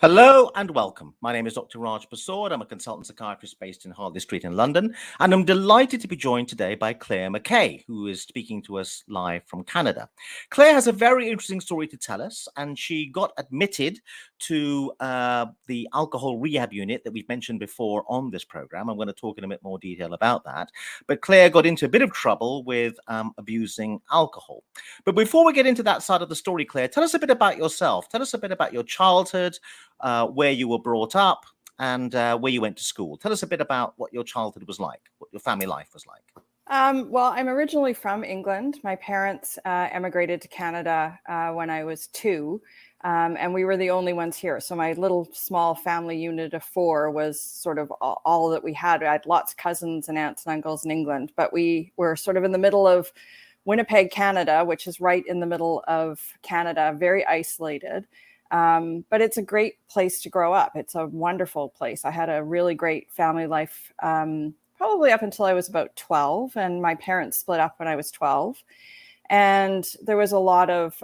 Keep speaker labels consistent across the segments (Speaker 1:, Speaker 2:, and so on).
Speaker 1: Hello and welcome. My name is Dr. Raj Persaud. I'm a consultant psychiatrist based in Harley Street in London, and I'm delighted to be joined today by Clare Mackay, who is speaking to us live from Canada. Clare has a very interesting story to tell us, and she got admitted to the alcohol rehab unit that we've mentioned before on this program. I'm going to talk in a bit more detail about that. But Clare got into a bit of trouble with abusing alcohol. But before we get into that side of the story, Clare, tell us a bit about yourself. Tell us a bit about your childhood, where you were brought up, and where you went to school. Tell us a bit about what your childhood was like, what your family life was like.
Speaker 2: Well, I'm originally from England. My parents emigrated to Canada when I was 2, and we were the only ones here. So my little small family unit of 4 was sort of all that we had. I had lots of cousins and aunts and uncles in England, but we were sort of in the middle of Winnipeg, Canada, which is right in the middle of Canada, very isolated. But it's a great place to grow up. It's a wonderful place. I had a really great family life, probably up until I was about 12, and my parents split up when I was 12. And there was a lot of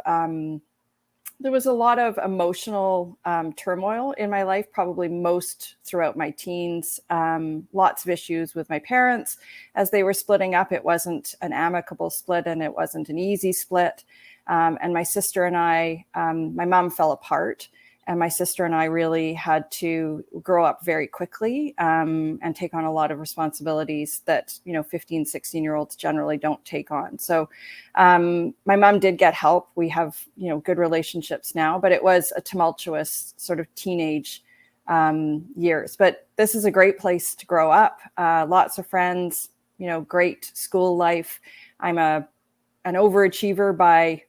Speaker 2: emotional turmoil in my life, probably most throughout my teens. Lots of issues with my parents as they were splitting up. It wasn't an amicable split, and it wasn't an easy split. And my sister and I, my mom fell apart, and my sister and I really had to grow up very quickly and take on a lot of responsibilities that, 15, 16-year-olds generally don't take on. So my mom did get help. We have, good relationships now, but it was a tumultuous sort of teenage years. But this is a great place to grow up. Lots of friends, great school life. I'm an overachiever by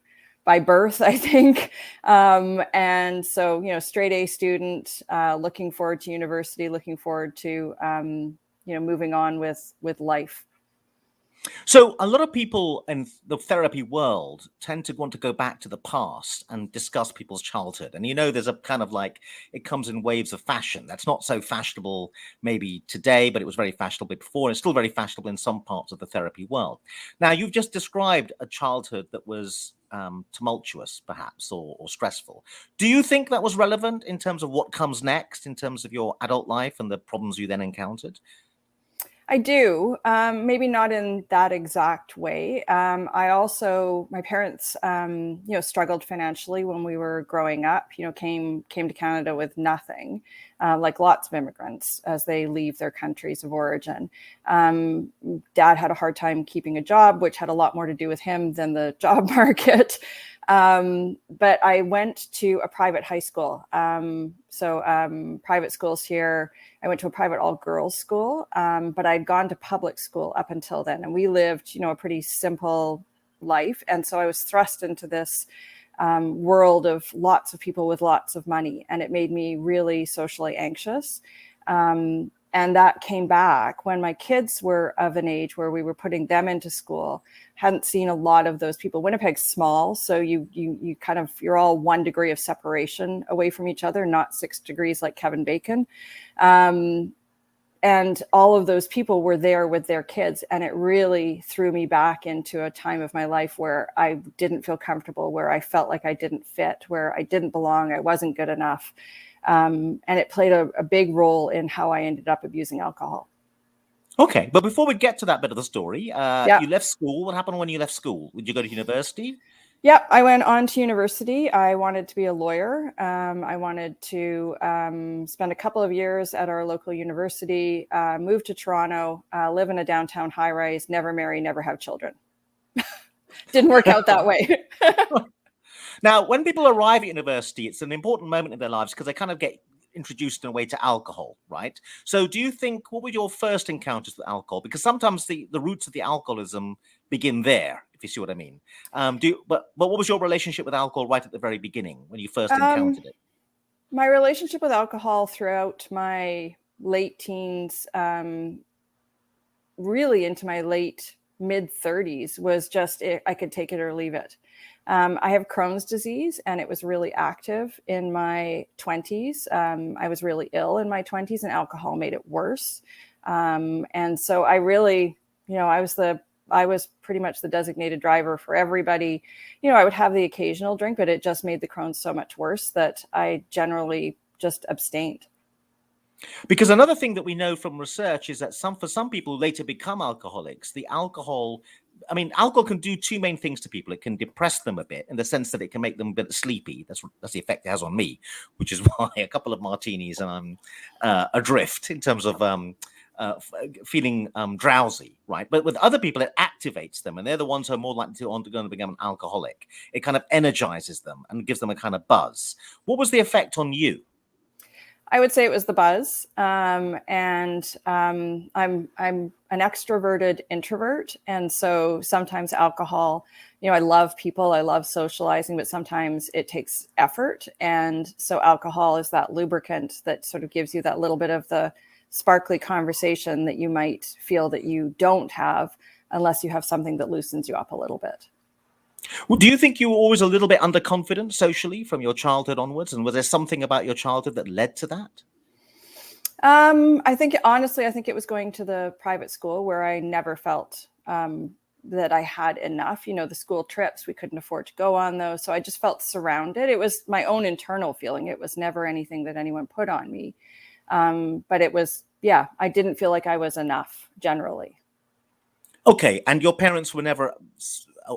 Speaker 2: birth, I think. And so, straight A student, looking forward to university, looking forward to, moving on with life.
Speaker 1: So a lot of people in the therapy world tend to want to go back to the past and discuss people's childhood. And, there's a kind of like, it comes in waves of fashion. That's not so fashionable maybe today, but it was very fashionable before. And it's still very fashionable in some parts of the therapy world. Now, you've just described a childhood that was tumultuous, perhaps, or stressful. Do you think that was relevant in terms of what comes next, in terms of your adult life and the problems you then encountered?
Speaker 2: I do, maybe not in that exact way. My parents, struggled financially when we were growing up, came to Canada with nothing, like lots of immigrants as they leave their countries of origin. Dad had a hard time keeping a job, which had a lot more to do with him than the job market. But I went to a private high school. Private schools here, I went to a private all-girls school, but I'd gone to public school up until then. And we lived, a pretty simple life. And so I was thrust into this world of lots of people with lots of money. And it made me really socially anxious. And that came back when my kids were of an age where we were putting them into school. Hadn't seen a lot of those people. Winnipeg's small, so you're all 1 degree of separation away from each other, not 6 degrees like Kevin Bacon. And all of those people were there with their kids, and it really threw me back into a time of my life where I didn't feel comfortable, where I felt like I didn't fit, where I didn't belong, I wasn't good enough. And it played a big role in how I ended up abusing alcohol.
Speaker 1: Okay, but before we get to that bit of the story, you left school. What happened when you left school? Did you go to university?
Speaker 2: Yep, I went on to university. I wanted to be a lawyer. I wanted to spend a couple of years at our local university, move to Toronto, live in a downtown high-rise, never marry, never have children. Didn't work out that way.
Speaker 1: Now, when people arrive at university, it's an important moment in their lives because they kind of get introduced in a way to alcohol, right? So do you think, what were your first encounters with alcohol? Because sometimes the roots of the alcoholism begin there, if you see what I mean. But what was your relationship with alcohol right at the very beginning when you first encountered it?
Speaker 2: My relationship with alcohol throughout my late teens, really into my late mid-30s, was just I could take it or leave it. I have Crohn's disease, and it was really active in my 20s. I was really ill in my 20s, and alcohol made it worse. And so I really, I was pretty much the designated driver for everybody. I would have the occasional drink, but it just made the Crohn's so much worse that I generally just abstained.
Speaker 1: Because another thing that we know from research is that for some people who later become alcoholics, alcohol can do two main things to people. It can depress them a bit in the sense that it can make them a bit sleepy. That's the effect it has on me, which is why a couple of martinis and I'm adrift in terms of feeling drowsy, right? But with other people, it activates them, and they're the ones who are more likely to become an alcoholic. It kind of energizes them and gives them a kind of buzz. What was the effect on you?
Speaker 2: I would say it was the buzz. I'm an extroverted introvert. And so sometimes alcohol, I love people, I love socializing, but sometimes it takes effort. And so alcohol is that lubricant that sort of gives you that little bit of the sparkly conversation that you might feel that you don't have unless you have something that loosens you up a little bit.
Speaker 1: Well, do you think you were always a little bit underconfident socially from your childhood onwards? And was there something about your childhood that led to that?
Speaker 2: I think it was going to the private school where I never felt that I had enough. The school trips, we couldn't afford to go on those. So I just felt surrounded. It was my own internal feeling. It was never anything that anyone put on me. But it was, I didn't feel like I was enough generally.
Speaker 1: Okay. And your parents were never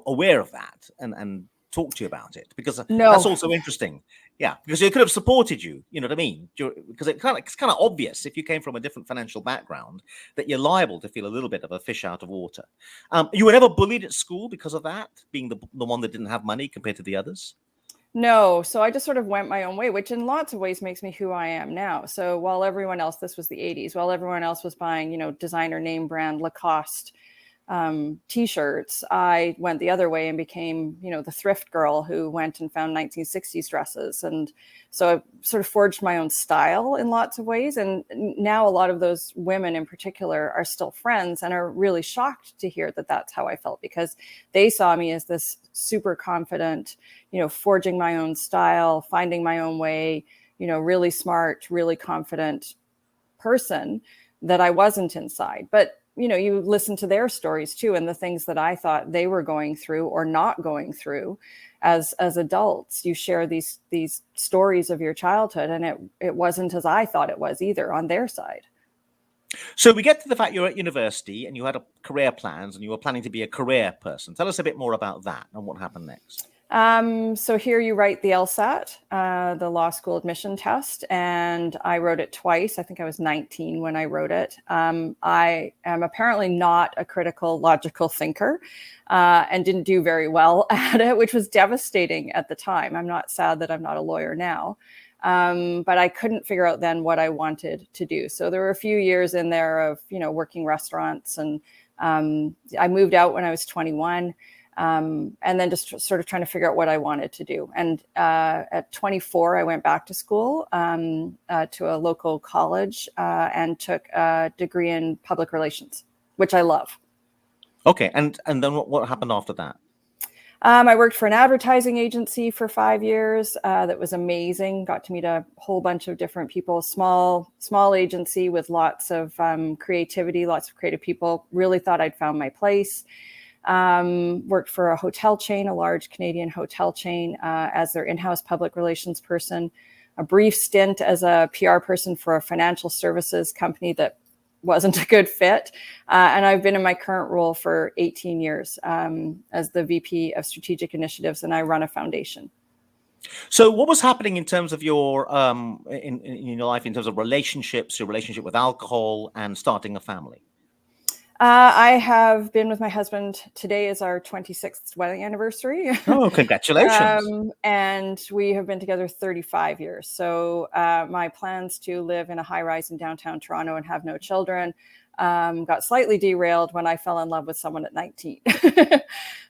Speaker 1: aware of that and talk to you about it? Because
Speaker 2: no.
Speaker 1: That's also interesting. Yeah, because they could have supported you, you know what I mean? Because it's kind of obvious if you came from a different financial background that you're liable to feel a little bit of a fish out of water. You were never bullied at school because of that, being the one that didn't have money compared to the others?
Speaker 2: No. So I just sort of went my own way, which in lots of ways makes me who I am now. So while everyone else, this was the 80s, while everyone else was buying, designer name brand Lacoste t-shirts, I went the other way and became, the thrift girl who went and found 1960s dresses. And so I sort of forged my own style in lots of ways. And now a lot of those women in particular are still friends and are really shocked to hear that that's how I felt, because they saw me as this super confident, forging my own style, finding my own way, really smart, really confident person that I wasn't inside. But you listen to their stories too, and the things that I thought they were going through or not going through as adults. You share these stories of your childhood, and it wasn't as I thought it was either on their side.
Speaker 1: So we get to the fact you're at university and you had career plans and you were planning to be a career person. Tell us a bit more about that and what happened next.
Speaker 2: So here you write the LSAT, the law school admission test, and I wrote it twice. I think I was 19 when I wrote it. I am apparently not a critical, logical thinker, and didn't do very well at it, which was devastating at the time. I'm not sad that I'm not a lawyer now, but I couldn't figure out then what I wanted to do. So there were a few years in there of, working restaurants, and I moved out when I was 21. And then just sort of trying to figure out what I wanted to do. And at 24, I went back to school to a local college and took a degree in public relations, which I love.
Speaker 1: Okay. And then what happened after that?
Speaker 2: I worked for an advertising agency for 5 years. That was amazing. Got to meet a whole bunch of different people. Small agency with lots of creativity, lots of creative people. Really thought I'd found my place. Worked for a hotel chain, a large Canadian hotel chain, as their in-house public relations person. A brief stint as a PR person for a financial services company that wasn't a good fit. And I've been in my current role for 18 years as the VP of Strategic Initiatives, and I run a foundation.
Speaker 1: So what was happening in terms of your in your life, in terms of relationships, your relationship with alcohol and starting a family?
Speaker 2: I have been with my husband. Today is our 26th wedding anniversary.
Speaker 1: Oh, congratulations.
Speaker 2: And we have been together 35 years. So my plans to live in a high rise in downtown Toronto and have no children got slightly derailed when I fell in love with someone at 19.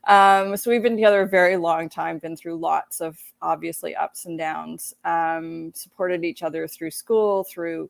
Speaker 2: So we've been together a very long time, been through lots of obviously ups and downs, supported each other through school, through,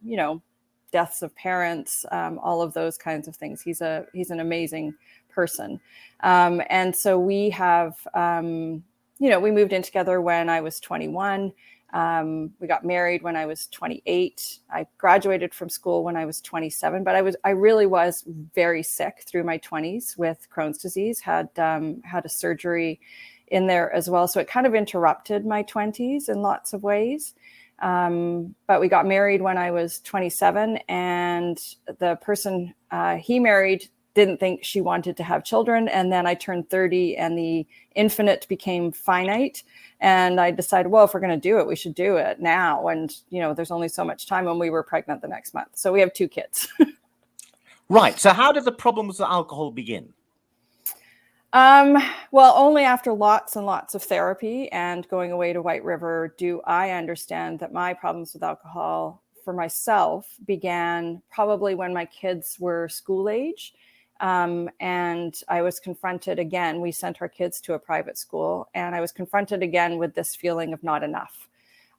Speaker 2: deaths of parents, all of those kinds of things. He's an amazing person. And so we have, we moved in together when I was 21. We got married when I was 28. I graduated from school when I was 27, but I really was very sick through my 20s with Crohn's disease, had a surgery in there as well. So it kind of interrupted my 20s in lots of ways. But we got married when I was 27, and the person he married didn't think she wanted to have children. And then I turned 30 and the infinite became finite. And I decided, well, if we're going to do it, we should do it now. And, there's only so much time, when we were pregnant the next month. So we have 2 kids.
Speaker 1: Right. So how did the problems with alcohol begin?
Speaker 2: Well, only after lots and lots of therapy and going away to White River do I understand that my problems with alcohol for myself began probably when my kids were school age. And I was confronted again. We sent our kids to a private school, and I was confronted again with this feeling of not enough,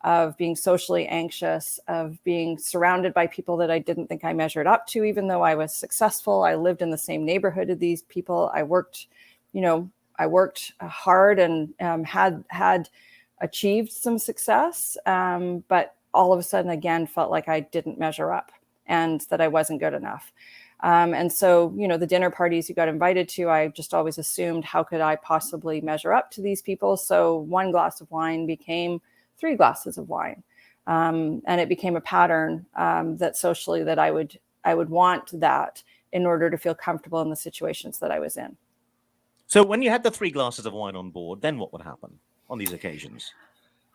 Speaker 2: of being socially anxious, of being surrounded by people that I didn't think I measured up to, even though I was successful. I lived in the same neighborhood as these people. I worked hard and had achieved some success, but all of a sudden again felt like I didn't measure up and that I wasn't good enough. And so, the dinner parties you got invited to, I just always assumed, how could I possibly measure up to these people? So 1 glass of wine became 3 glasses of wine. And it became a pattern that socially that I would want that in order to feel comfortable in the situations that I was in.
Speaker 1: So when you had the 3 glasses of wine on board, then what would happen on these occasions?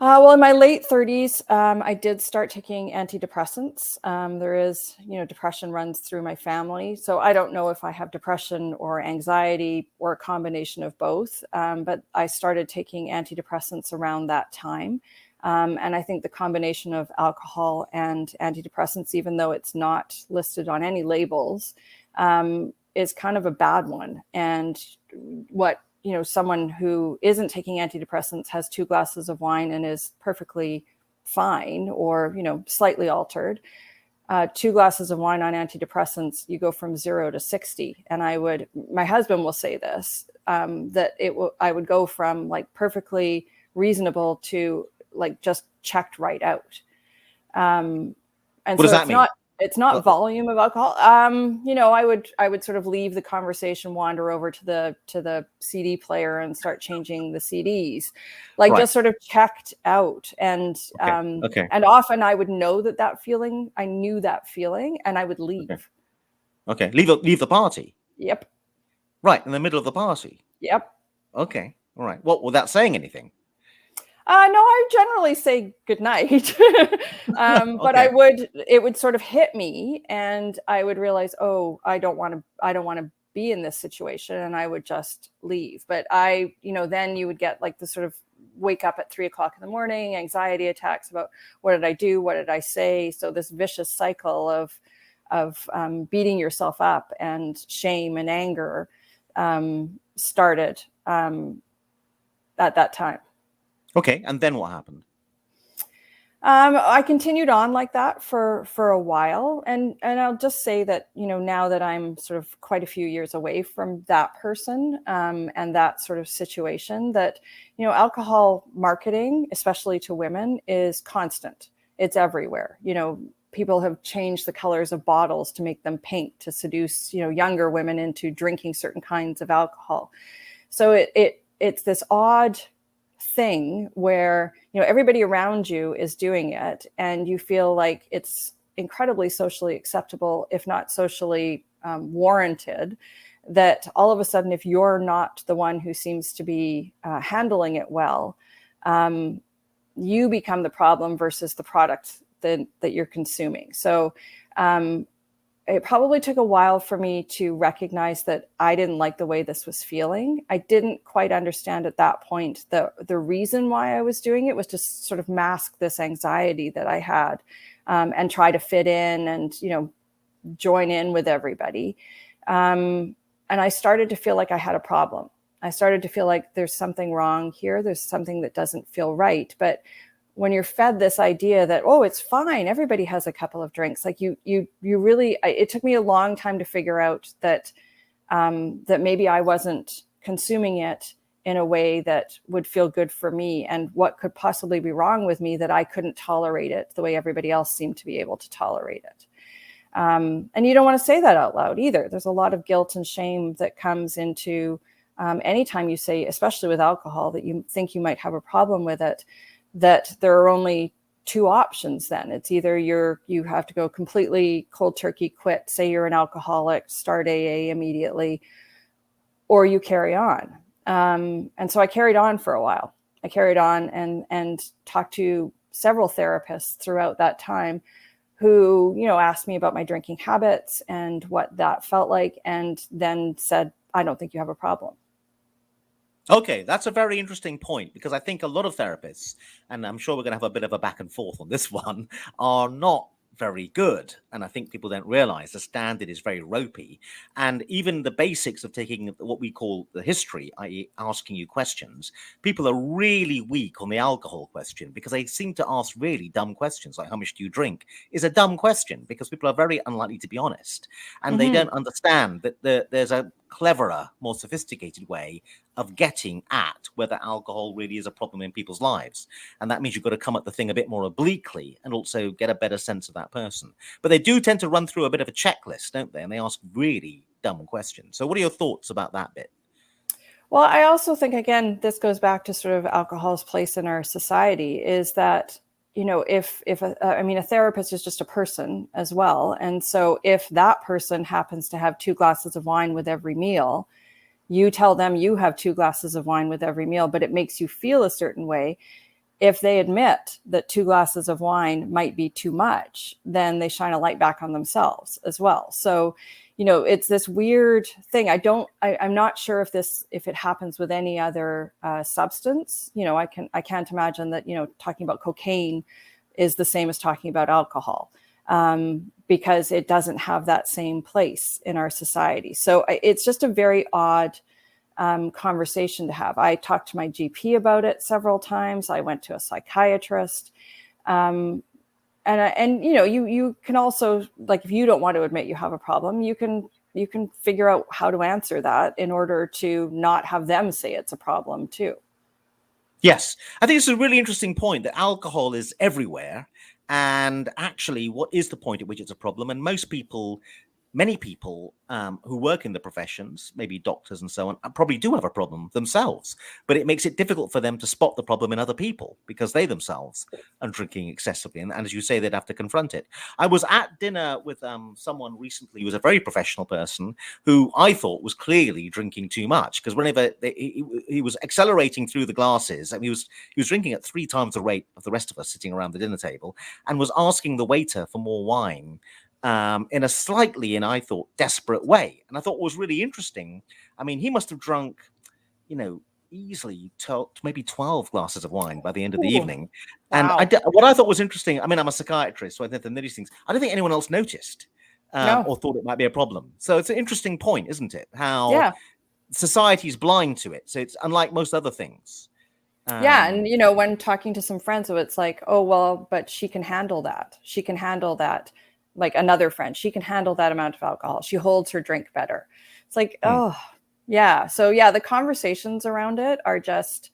Speaker 2: Well, in my late 30s, I did start taking antidepressants. There is, depression runs through my family. So I don't know if I have depression or anxiety or a combination of both. But I started taking antidepressants around that time. And I think the combination of alcohol and antidepressants, even though it's not listed on any labels, is kind of a bad one. And what someone who isn't taking antidepressants has 2 glasses of wine and is perfectly fine or, slightly altered. 2 glasses of wine on antidepressants, you go from 0 to 60. And my husband will say this, that I would go from like perfectly reasonable to like just checked right out. And
Speaker 1: what does that mean?
Speaker 2: It's not volume of alcohol. I would sort of leave the conversation, wander over to the CD player and start changing the CDs, like just sort of checked out. And and often I would know that feeling. I knew that feeling, and I would leave.
Speaker 1: Okay, leave the party.
Speaker 2: Yep.
Speaker 1: Right in the middle of the party.
Speaker 2: Yep.
Speaker 1: Okay. All right. Well, without saying anything.
Speaker 2: No, I generally say goodnight, but it would sort of hit me, and I would realize, oh, I don't want to be in this situation, and I would just leave. But then you would get like the sort of wake up at 3 o'clock in the morning, anxiety attacks about what did I do? What did I say? So this vicious cycle of beating yourself up and shame and anger started at that time.
Speaker 1: Okay, and then what happened?
Speaker 2: I continued on like that for a while, and I'll just say that now that I'm sort of quite a few years away from that person and that sort of situation, that alcohol marketing, especially to women, is constant. It's everywhere. People have changed the colors of bottles to make them pink to seduce younger women into drinking certain kinds of alcohol. So it's this odd thing where everybody around you is doing it, and you feel like it's incredibly socially acceptable, if not socially warranted, that all of a sudden, if you're not the one who seems to be handling it well, you become the problem versus the product that you're consuming. So it probably took a while for me to recognize that I didn't like the way this was feeling. I didn't quite understand at that point the reason why I was doing it was to sort of mask this anxiety that I had and try to fit in and, join in with everybody. And I started to feel like I had a problem. I started to feel like there's something wrong here. There's something that doesn't feel right. But when you're fed this idea that, oh, it's fine, everybody has a couple of drinks, like you really, it took me a long time to figure out that that maybe I wasn't consuming it in a way that would feel good for me, and what could possibly be wrong with me that I couldn't tolerate it the way everybody else seemed to be able to tolerate it. And you don't want to say that out loud either. There's a lot of guilt and shame that comes into anytime you say, especially with alcohol, that you think you might have a problem with it, that there are only two options then. It's either you have to go completely cold turkey, quit, say you're an alcoholic, start AA immediately, or you carry on. And so I carried on for a while. I carried on and talked to several therapists throughout that time who, asked me about my drinking habits and what that felt like, and then said, I don't think you have a problem.
Speaker 1: Okay, that's a very interesting point, because I think a lot of therapists, and I'm sure we're going to have a bit of a back and forth on this one, are not very good. And I think people don't realize the standard is very ropey. And even the basics of taking what we call the history, i.e. asking you questions, people are really weak on the alcohol question, because they seem to ask really dumb questions, like how much do you drink is a dumb question, because people are very unlikely to be honest. And they don't understand that there's a cleverer, more sophisticated way of getting at whether alcohol really is a problem in people's lives. And that means you've got to come at the thing a bit more obliquely and also get a better sense of that person. But they do tend to run through a bit of a checklist, don't they? And they ask really dumb questions. So what are your thoughts about that bit?
Speaker 2: Well, I also think, again, this goes back to sort of alcohol's place in our society, is that, if a therapist is just a person as well. And so if that person happens to have 2 glasses of wine with every meal, you tell them you have 2 glasses of wine with every meal, but it makes you feel a certain way. If they admit that 2 glasses of wine might be too much, then they shine a light back on themselves as well. So, it's this weird thing. I'm not sure if it happens with any other substance. I can't imagine that, talking about cocaine is the same as talking about alcohol, because it doesn't have that same place in our society. So it's just a very odd conversation to have. I talked to my GP about it several times. I went to a psychiatrist. You can also, like, if you don't want to admit you have a problem, you can figure out how to answer that in order to not have them say it's a problem too.
Speaker 1: Yes, I think it's a really interesting point that alcohol is everywhere. And actually, what is the point at which it's a problem? And many people who work in the professions, maybe doctors and so on, probably do have a problem themselves. But it makes it difficult for them to spot the problem in other people, because they themselves are drinking excessively. And as you say, they'd have to confront it. I was at dinner with someone recently who was a very professional person who I thought was clearly drinking too much, because whenever he was accelerating through the glasses, and he was drinking at 3 times the rate of the rest of us sitting around the dinner table, and was asking the waiter for more wine in a slightly, and I thought, desperate way. And I thought what was really interesting, I mean, he must have drunk, easily maybe 12 glasses of wine by the end of the evening.
Speaker 2: Wow.
Speaker 1: And what I thought was interesting, I mean, I'm a psychiatrist, so I think these things, I don't think anyone else noticed or thought it might be a problem. So it's an interesting point, isn't it? How society is blind to it. So it's unlike most other things.
Speaker 2: And when talking to some friends, so it's like, oh, well, but she can handle that. She can handle that. Like another friend, she can handle that amount of alcohol. She holds her drink better. It's like, oh, yeah. So the conversations around it are just,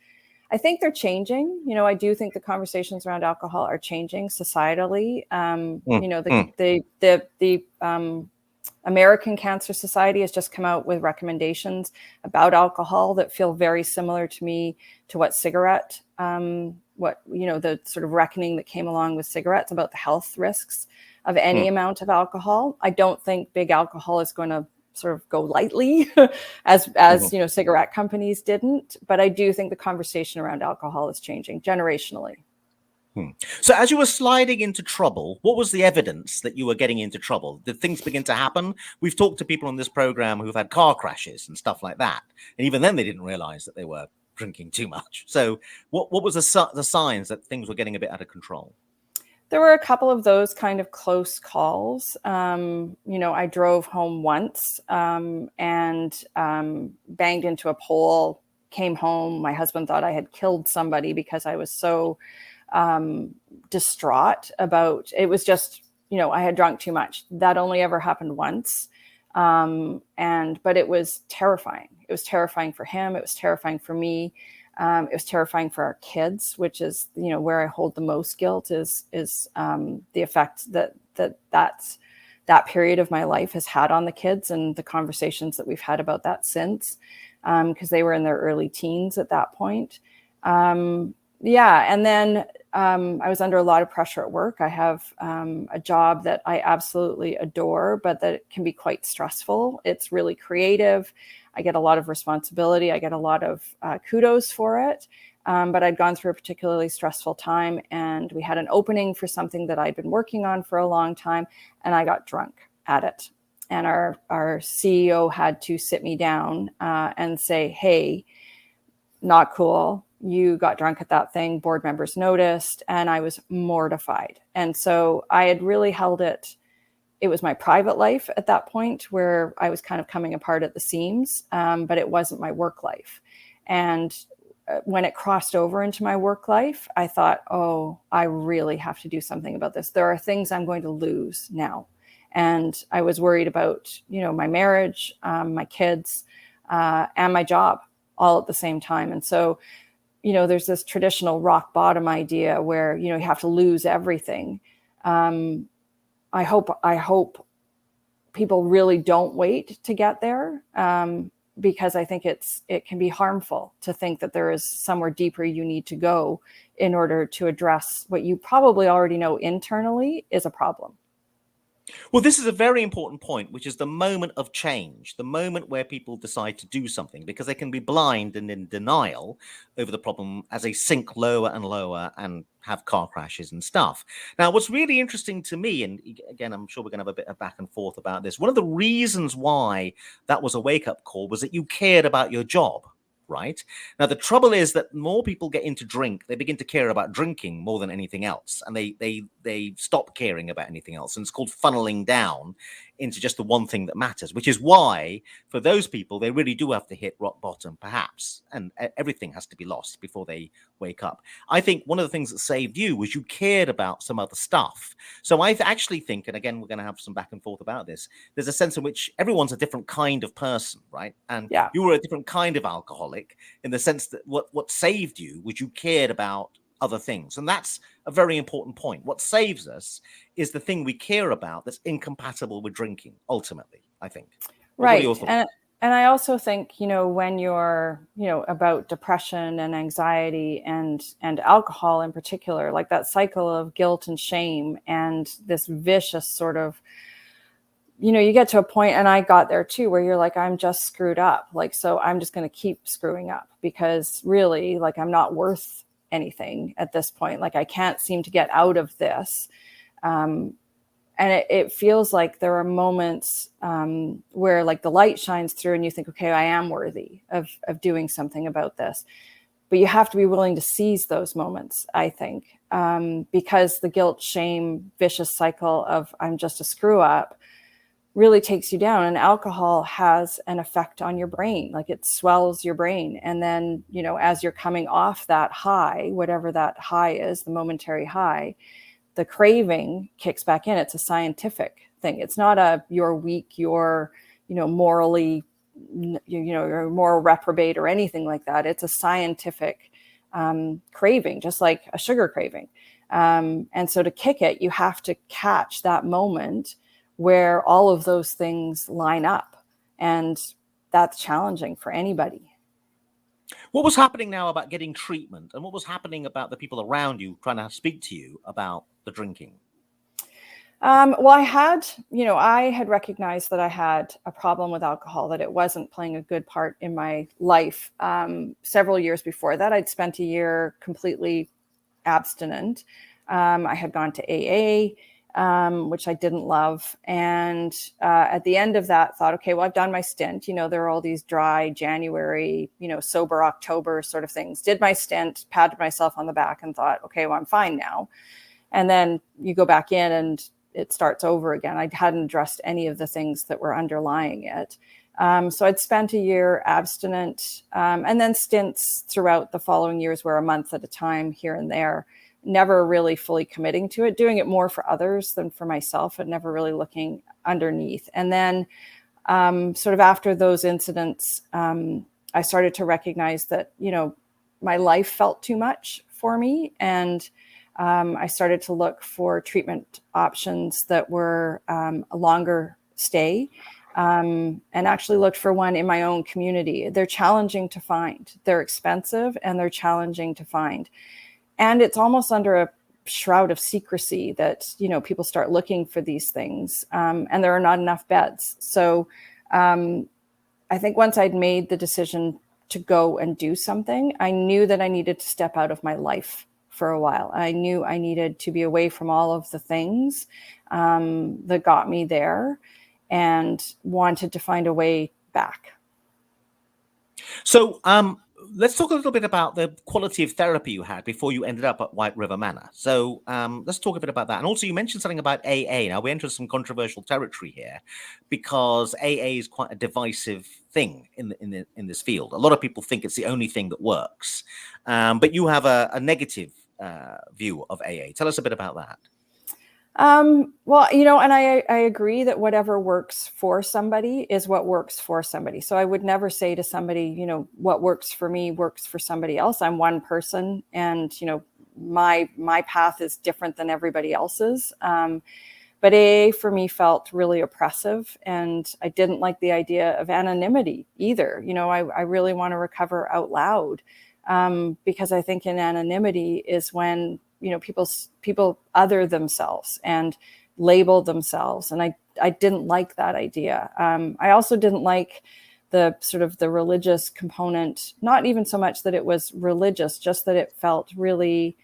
Speaker 2: I think they're changing. I do think the conversations around alcohol are changing societally. The American Cancer Society has just come out with recommendations about alcohol that feel very similar to me to what cigarette, the sort of reckoning that came along with cigarettes about the health risks of any amount of alcohol. I don't think big alcohol is going to sort of go lightly as cigarette companies didn't. But I do think the conversation around alcohol is changing generationally.
Speaker 1: So as you were sliding into trouble, what was the evidence that you were getting into trouble? Did things begin to happen? We've talked to people on this program who've had car crashes and stuff like that. And even then they didn't realize that they were drinking too much. So what was the signs that things were getting a bit out of control?
Speaker 2: There were a couple of those kind of close calls. I drove home once and banged into a pole, came home. My husband thought I had killed somebody because I was so distraught about it. Was just, I had drunk too much. That only ever happened once. But it was terrifying. It was terrifying for him. It was terrifying for me. It was terrifying for our kids, which is, where I hold the most guilt is the effect that period of my life has had on the kids, and the conversations that we've had about that since, because they were in their early teens at that point. And then I was under a lot of pressure at work. I have a job that I absolutely adore, but that can be quite stressful. It's really creative. I get a lot of responsibility. I get a lot of kudos for it. But I'd gone through a particularly stressful time, and we had an opening for something that I'd been working on for a long time, and I got drunk at it. And our CEO had to sit me down and say, hey, not cool. You got drunk at that thing. Board members noticed, and I was mortified. And so I had really held it. It was my private life at that point where I was kind of coming apart at the seams, but it wasn't my work life. And when it crossed over into my work life, I thought, oh, I really have to do something about this. There are things I'm going to lose now. And I was worried about, my marriage, my kids, and my job all at the same time. And so, there's this traditional rock bottom idea where, you have to lose everything. I hope people really don't wait to get there. Because I think it can be harmful to think that there is somewhere deeper you need to go in order to address what you probably already know internally is a problem.
Speaker 1: Well, this is a very important point, which is the moment of change, the moment where people decide to do something, because they can be blind and in denial over the problem as they sink lower and lower and have car crashes and stuff. Now, what's really interesting to me, and again, I'm sure we're going to have a bit of back and forth about this, one of the reasons why that was a wake-up call was that you cared about your job. Right now, the trouble is that more people get into drink, they begin to care about drinking more than anything else, and they stop caring about anything else, and it's called funneling down into just the one thing that matters, which is why for those people they really do have to hit rock bottom, perhaps, and everything has to be lost before they wake up. I think one of the things that saved you was you cared about some other stuff. So I actually think, and again, we're going to have some back and forth about this, there's a sense in which everyone's a different kind of person, right? And you were a different kind of alcoholic in the sense that what saved you was you cared about other things. And that's a very important point. What saves us is the thing we care about that's incompatible with drinking, ultimately, I think.
Speaker 2: Right. And I also think, when you're, about depression and anxiety and alcohol in particular, like that cycle of guilt and shame and this vicious sort of, you get to a point, and I got there too, where you're like, I'm just screwed up. Like, so I'm just going to keep screwing up because really, like, I'm not worth anything at this point. Like, I can't seem to get out of this. And it feels like there are moments where like the light shines through and you think, okay, I am worthy of doing something about this. But you have to be willing to seize those moments, I think, because the guilt, shame, vicious cycle of I'm just a screw up really takes you down. And alcohol has an effect on your brain, like it swells your brain. And then, as you're coming off that high, whatever that high is, the momentary high, the craving kicks back in. It's a scientific thing. It's not you're weak, you're, morally, you're a moral reprobate or anything like that. It's a scientific craving, just like a sugar craving. And so to kick it, you have to catch that moment where all of those things line up. And that's challenging for anybody.
Speaker 1: What was happening now about getting treatment, and what was happening about the people around you trying to speak to you about the drinking?
Speaker 2: Well, I had recognized that I had a problem with alcohol, that it wasn't playing a good part in my life. Several years before that, I'd spent a year completely abstinent. I had gone to AA, which I didn't love. And at the end of that, thought, okay, well, I've done my stint. There are all these dry January, sober October sort of things. Did my stint, patted myself on the back and thought, okay, well, I'm fine now. And then you go back in and it starts over again. I hadn't addressed any of the things that were underlying it. So I'd spent a year abstinent, and then stints throughout the following years were a month at a time here and there, never really fully committing to it, doing it more for others than for myself, and never really looking underneath. And then sort of after those incidents, I started to recognize that, my life felt too much for me. And I started to look for treatment options that were a longer stay, and actually looked for one in my own community. They're challenging to find. They're expensive and they're challenging to find. And it's almost under a shroud of secrecy that, people start looking for these things, and there are not enough beds. So I think once I'd made the decision to go and do something, I knew that I needed to step out of my life for a while. I knew I needed to be away from all of the things that got me there, and wanted to find a way back.
Speaker 1: So let's talk a little bit about the quality of therapy you had before you ended up at White River Manor. So let's talk a bit about that. And also, you mentioned something about AA. Now, we enter some controversial territory here, because AA is quite a divisive thing in this field. A lot of people think it's the only thing that works, but you have a negative view of AA. Tell us a bit about that.
Speaker 2: Well, and I agree that whatever works for somebody is what works for somebody. So I would never say to somebody, what works for me works for somebody else. I'm one person, and, my path is different than everybody else's. But AA for me felt really oppressive, and I didn't like the idea of anonymity either. I really want to recover out loud, because I think in anonymity is when people other themselves and label themselves, and I didn't like that idea. I also didn't like the sort of the religious component, not even so much that it was religious, just that it felt really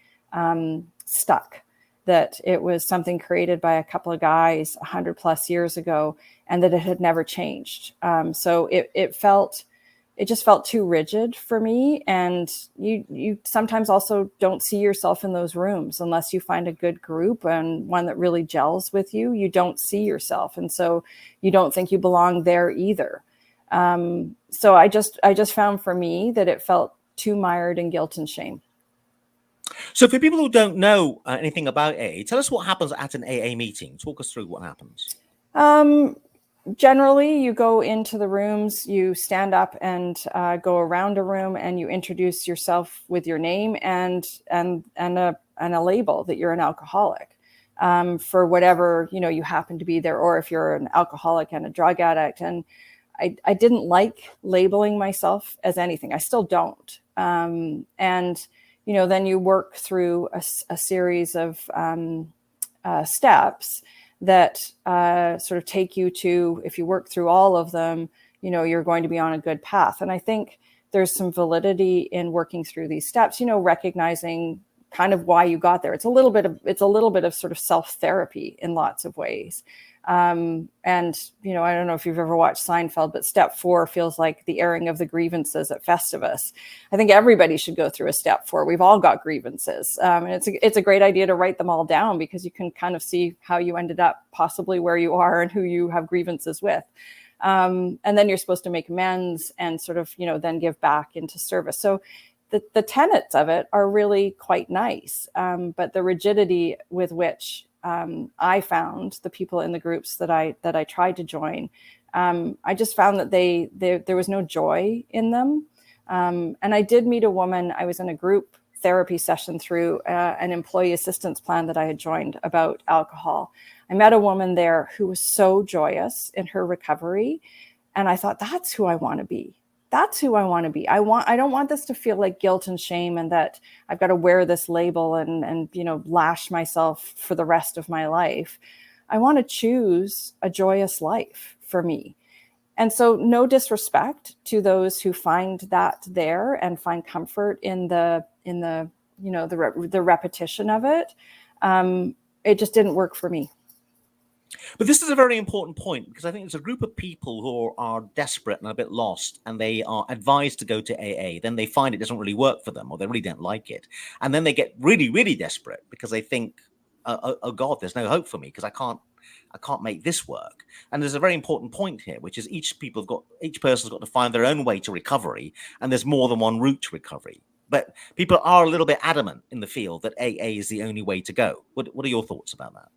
Speaker 2: stuck, that it was something created by a couple of guys 100 plus years ago, and that it had never changed. So it just felt too rigid for me. And you sometimes also don't see yourself in those rooms unless you find a good group and one that really gels with you. You don't see yourself, and so you don't think you belong there either. So I just found for me that it felt too mired in guilt and shame.
Speaker 1: So for people who don't know anything about AA, tell us what happens at an AA meeting. Talk us through what happens.
Speaker 2: Generally, you go into the rooms, you stand up and go around a room, and you introduce yourself with your name and a label that you're an alcoholic, for whatever you happen to be there, or if you're an alcoholic and a drug addict. And I didn't like labeling myself as anything. I still don't. And then you work through a series of steps that sort of take you to, if you work through all of them, you're going to be on a good path. And I think there's some validity in working through these steps, recognizing kind of why you got there. It's a little bit of sort of self-therapy in lots of ways. And, I don't know if you've ever watched Seinfeld, but step 4 feels like the airing of the grievances at Festivus. I think everybody should go through a step 4. We've all got grievances. And it's a great idea to write them all down, because you can kind of see how you ended up possibly where you are and who you have grievances with. And then you're supposed to make amends and sort of, then give back into service. So the tenets of it are really quite nice. But the rigidity with which I found the people in the groups that I tried to join, I just found that there was no joy in them. And I did meet a woman. I was in a group therapy session through an employee assistance plan that I had joined about alcohol. I met a woman there who was so joyous in her recovery, and I thought, that's who I want to be. That's who I want to be. I don't want this to feel like guilt and shame, and that I've got to wear this label and lash myself for the rest of my life. I want to choose a joyous life for me. And so, no disrespect to those who find that there and find comfort in the repetition of it. It just didn't work for me.
Speaker 1: But this is a very important point, because I think there's a group of people who are desperate and a bit lost, and they are advised to go to AA. Then they find it doesn't really work for them, or they really don't like it. And then they get really, really desperate because they think, oh God, there's no hope for me, because I can't make this work. And there's a very important point here, which is each person's got to find their own way to recovery, and there's more than one route to recovery. But people are a little bit adamant in the field that AA is the only way to go. What are your thoughts about that?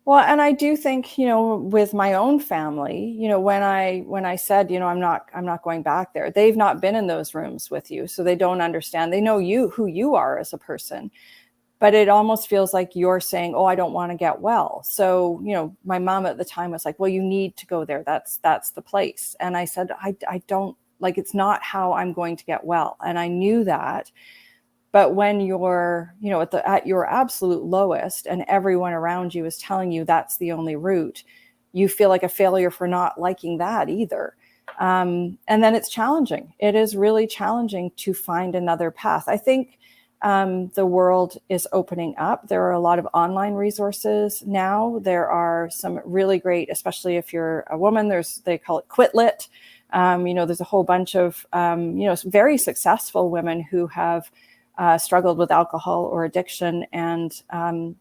Speaker 2: Well, and I do think, with my own family, when I said, I'm not going back there, they've not been in those rooms with you, so they don't understand. They know who you are as a person, but it almost feels like you're saying, oh, I don't want to get well. So, my mom at the time was like, well, you need to go there. That's the place. And I said, I don't, like, it's not how I'm going to get well. And I knew that. But when you're, at your absolute lowest and everyone around you is telling you that's the only route, you feel like a failure for not liking that either. And then it's challenging. It is really challenging to find another path. I think the world is opening up. There are a lot of online resources now. There are some really great, especially if you're a woman, they call it Quitlet. There's a whole bunch of, very successful women who have struggled with alcohol or addiction and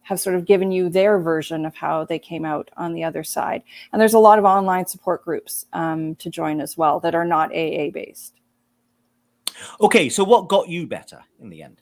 Speaker 2: have sort of given you their version of how they came out on the other side. And there's a lot of online support groups to join as well that are not AA based.
Speaker 1: Okay, so what got you better in the end?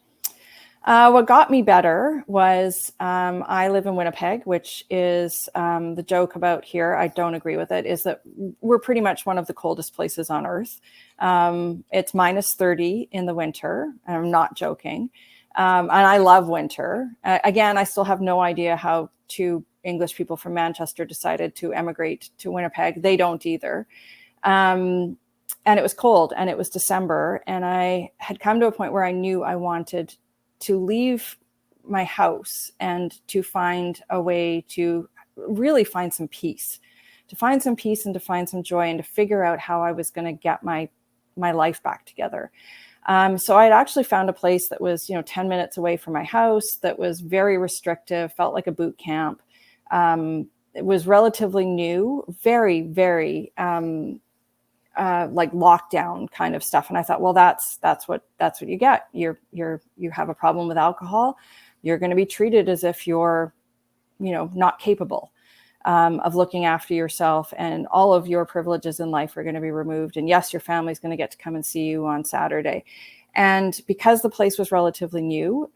Speaker 2: What got me better was I live in Winnipeg, which is the joke about here. I don't agree with it, is that we're pretty much one of the coldest places on earth. It's minus 30 in the winter. I'm not joking. And I love winter. Again, I still have no idea how two English people from Manchester decided to emigrate to Winnipeg. They don't either. And it was cold and it was December. And I had come to a point where I knew I wanted to leave my house and to find a way to really find some peace, and to find some joy and to figure out how I was going to get my life back together. So I had actually found a place that was, 10 minutes away from my house, that was very restrictive, felt like a boot camp. It was relatively new, very, very, like lockdown kind of stuff. And I thought, well, that's what you get. You have a problem with alcohol. You're going to be treated as if you're, not capable of looking after yourself, and all of your privileges in life are going to be removed. And yes, your family's going to get to come and see you on Saturday. And because the place was relatively new,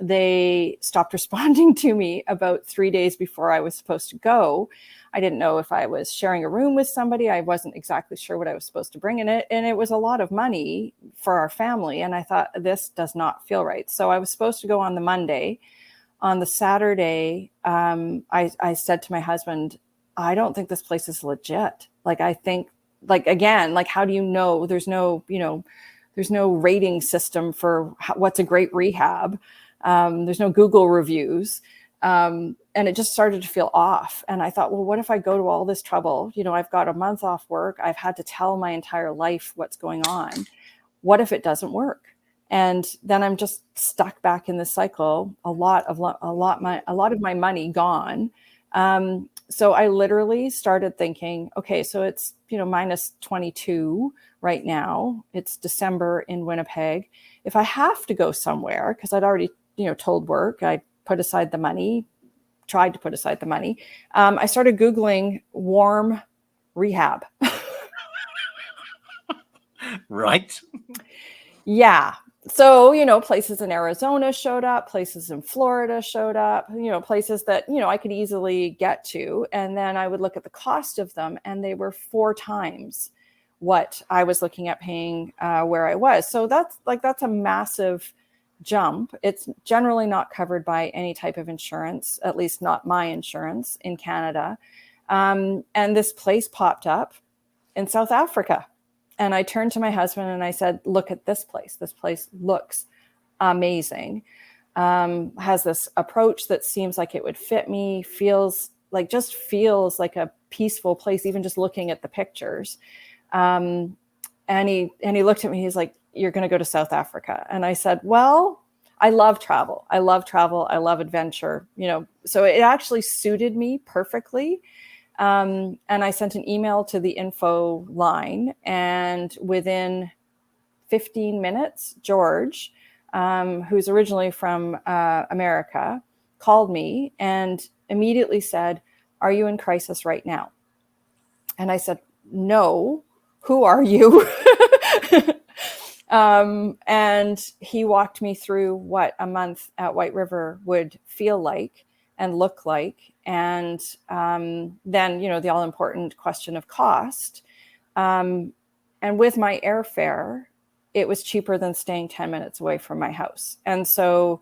Speaker 2: they stopped responding to me about 3 days before I was supposed to go. I didn't know if I was sharing a room with somebody. I wasn't exactly sure what I was supposed to bring in it. And it was a lot of money for our family. And I thought, this does not feel right. So I was supposed to go on the Monday. On the Saturday, I said to my husband, I don't think this place is legit. Like, I think, like, again, like, how do you know? There's no rating system for what's a great rehab. There's no Google reviews. And it just started to feel off. And I thought, well, what if I go to all this trouble? I've got a month off work. I've had to tell my entire life what's going on. What if it doesn't work? And then I'm just stuck back in this cycle. A lot of my money gone. So I literally started thinking, okay, so it's, minus 22 right now. It's December in Winnipeg. If I have to go somewhere, because I'd already, told work, I tried to put aside the money. I started Googling warm rehab.
Speaker 1: Right.
Speaker 2: Yeah. So, places in Arizona showed up, places in Florida showed up, places that, I could easily get to. And then I would look at the cost of them, and they were 4 times what I was looking at paying where I was. So that's a massive jump. It's generally not covered by any type of insurance, at least not my insurance in Canada. And this place popped up in South Africa. And I turned to my husband and I said, look at this place. This place looks amazing. Has this approach that seems like it would fit me, feels like a peaceful place, even just looking at the pictures. And he looked at me, he's like, you're going to go to South Africa. And I said, well, I love travel. I love adventure, so it actually suited me perfectly. And I sent an email to the info line, and within 15 minutes, George, who's originally from America, called me and immediately said, are you in crisis right now? And I said, no, who are you? And he walked me through what a month at White River would feel like and look like. And then, the all important question of cost. And with my airfare, it was cheaper than staying 10 minutes away from my house. And so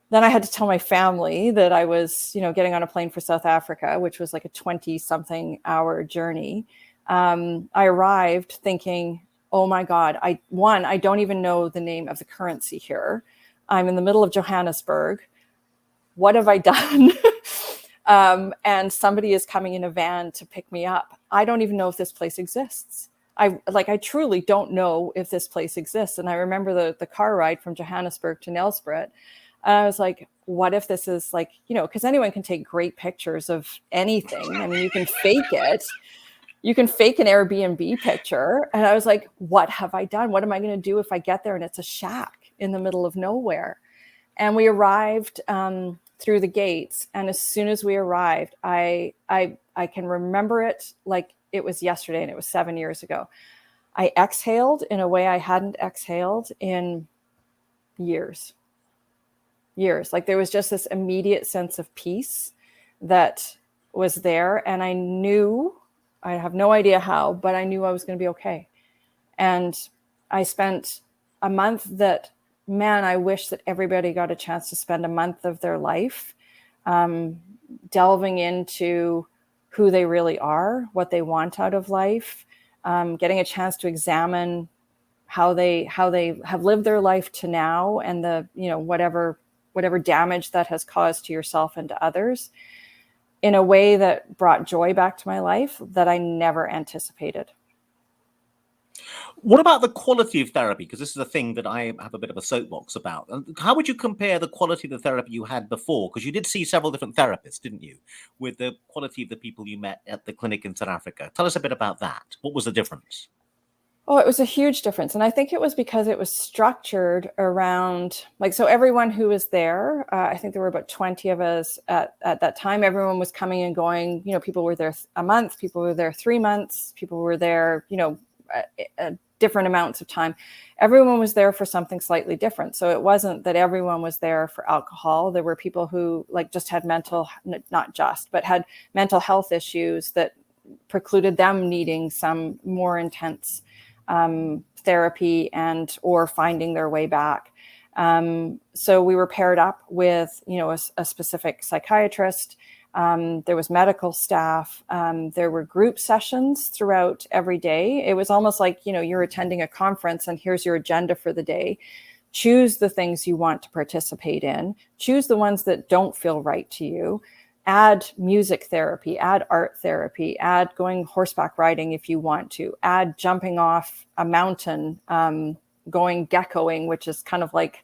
Speaker 2: then I had to tell my family that I was, getting on a plane for South Africa, which was like a 20-something hour journey. I arrived thinking, oh my God, I don't even know the name of the currency here. I'm in the middle of Johannesburg. What have I done? And somebody is coming in a van to pick me up. I don't even know if this place exists. I truly don't know if this place exists. And I remember the car ride from Johannesburg to Nelspruit. I was like, what if this is like, because anyone can take great pictures of anything. I mean, you can fake it. You can fake an Airbnb picture. And I was like, what have I done? What am I going to do if I get there and it's a shack in the middle of nowhere? And we arrived through the gates. And as soon as we arrived, I can remember it like it was yesterday, and it was 7 years ago. I exhaled in a way I hadn't exhaled in years. Like there was just this immediate sense of peace that was there. And I knew, I have no idea how, but I knew I was going to be okay. And I spent a month that, man, I wish that everybody got a chance to spend a month of their life delving into who they really are, what they want out of life, getting a chance to examine how they have lived their life to now, and the, whatever damage that has caused to yourself and to others, in a way that brought joy back to my life that I never anticipated.
Speaker 1: What about the quality of therapy? Because this is a thing that I have a bit of a soapbox about. How would you compare the quality of the therapy you had before? Because you did see several different therapists, didn't you? With the quality of the people you met at the clinic in South Africa. Tell us a bit about that. What was the difference?
Speaker 2: Oh, it was a huge difference. And I think it was because it was structured around, like, so everyone who was there, I think there were about 20 of us at that time. Everyone was coming and going. People were there a month, people were there 3 months, people were there, different amounts of time. Everyone was there for something slightly different. So it wasn't that everyone was there for alcohol. There were people who just had had mental health issues that precluded them needing some more intense therapy or finding their way back. So we were paired up with, a specific psychiatrist. There was medical staff. There were group sessions throughout every day. It was almost like, you're attending a conference and here's your agenda for the day. Choose the things you want to participate in. Choose the ones that don't feel right to you. Add music therapy, add art therapy, add going horseback riding if you want to, add jumping off a mountain, going geckoing, which is kind of like,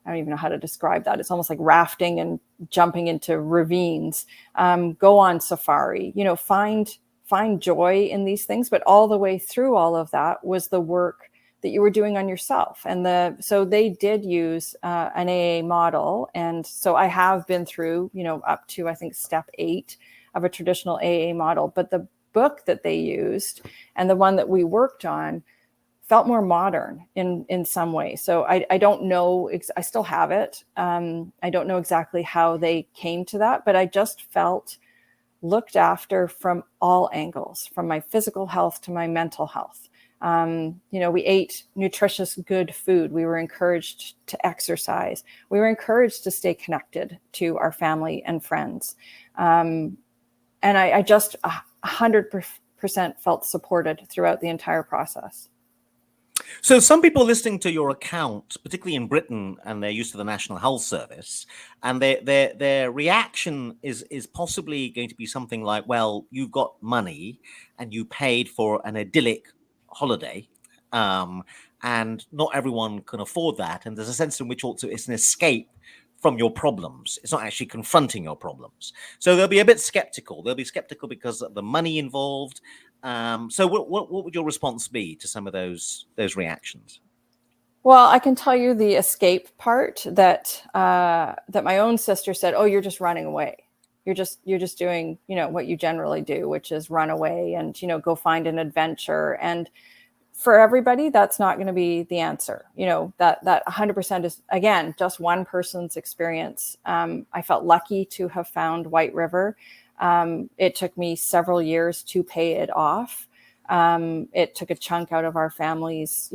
Speaker 2: I don't even know how to describe that. It's almost like rafting and jumping into ravines. Go on safari, find joy in these things. But all the way through all of that was the work that you were doing on yourself. And so they did use an AA model. And so I have been through, up to, I think, step 8 of a traditional AA model. But the book that they used and the one that we worked on felt more modern in some way. So I don't know, I still have it. I don't know exactly how they came to that, but I just felt looked after from all angles, from my physical health to my mental health. We ate nutritious, good food. We were encouraged to exercise. We were encouraged to stay connected to our family and friends. And I just 100% felt supported throughout the entire process.
Speaker 1: So some people listening to your account, particularly in Britain, and they're used to the National Health Service, and their reaction is possibly going to be something like, well, you've got money and you paid for an idyllic holiday, and not everyone can afford that. And there's a sense in which also it's an escape from your problems. It's not actually confronting your problems. So they'll be a bit skeptical. They'll be skeptical because of the money involved. So what would your response be to some of those reactions?
Speaker 2: Well, I can tell you the escape part that my own sister said, oh, you're just running away. You're just doing, what you generally do, which is run away and, go find an adventure. And for everybody, that's not going to be the answer. That 100% is, again, just one person's experience. I felt lucky to have found White River. It took me several years to pay it off. It took a chunk out of our family's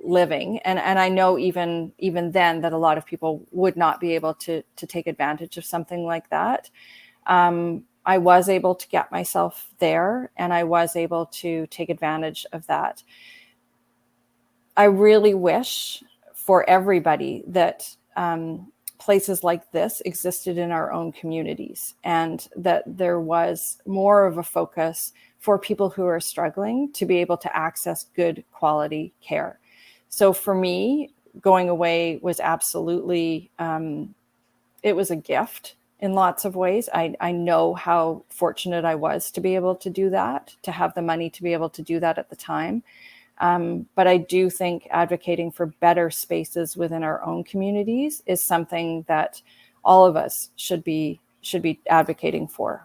Speaker 2: living. And I know even then that a lot of people would not be able to take advantage of something like that. I was able to get myself there, and I was able to take advantage of that. I really wish for everybody that places like this existed in our own communities, and that there was more of a focus for people who are struggling to be able to access good quality care. So for me, going away was absolutely, it was a gift in lots of ways. I know how fortunate I was to be able to do that, to have the money to be able to do that at the time. But I do think advocating for better spaces within our own communities is something that all of us should be advocating for.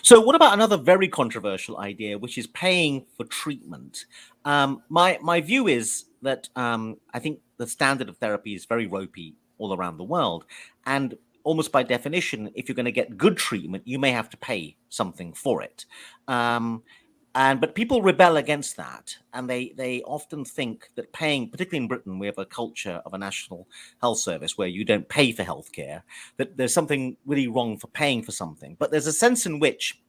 Speaker 1: So what about another very controversial idea, which is paying for treatment? My view is that I think the standard of therapy is very ropey all around the world. And almost by definition, if you're going to get good treatment, you may have to pay something for it. But people rebel against that, and they often think that paying, particularly in Britain, we have a culture of a national health service where you don't pay for healthcare, that there's something really wrong for paying for something. But there's a sense in which,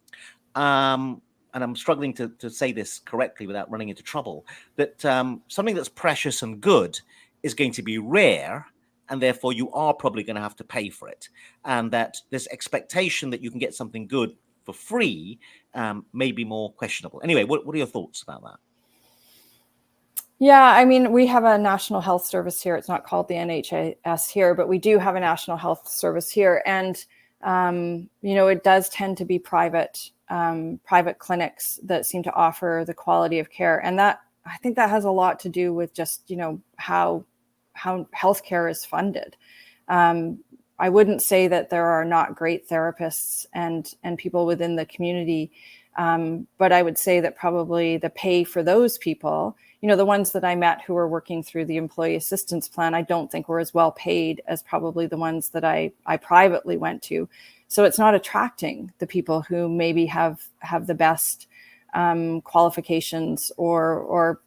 Speaker 1: and I'm struggling to say this correctly without running into trouble, that something that's precious and good is going to be rare, and therefore you are probably going to have to pay for it. And that this expectation that you can get something good for free may be more questionable. Anyway, what are your thoughts about that?
Speaker 2: Yeah, I mean, we have a national health service here. It's not called the NHS here, but we do have a national health service here. And, it does tend to be private clinics that seem to offer the quality of care. And that, I think that has a lot to do with just, how healthcare is funded. I wouldn't say that there are not great therapists and people within the community, but I would say that probably the pay for those people, the ones that I met who were working through the employee assistance plan, I don't think were as well paid as probably the ones that I privately went to. So it's not attracting the people who maybe have the best qualifications or